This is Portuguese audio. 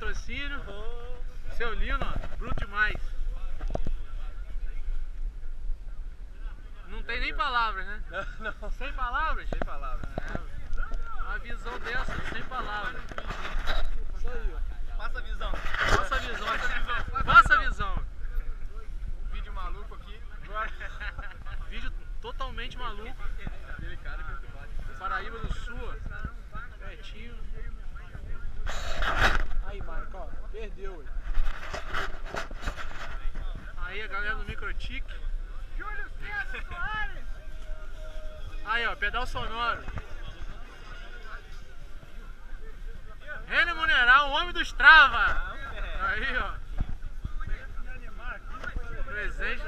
patrocínio. Seu Lino, ó, bruto demais. Não tem nem palavras, né? Não. Sem palavras? Sem palavras. Uma visão dessa, sem palavras. Isso aí, ó. Passa a visão. Passa a visão. Passa a visão. Vídeo maluco aqui. Vídeo totalmente maluco. Aquele cara que bate. Paraíba do Sul, ó. Pertinho. Aí, Marco, ó. Perdeu, ué. Aí a galera do Microtik. Júlio César Soares! Aí, ó, pedal sonoro. Remunerar o homem do Strava. Aí, ó. Presente.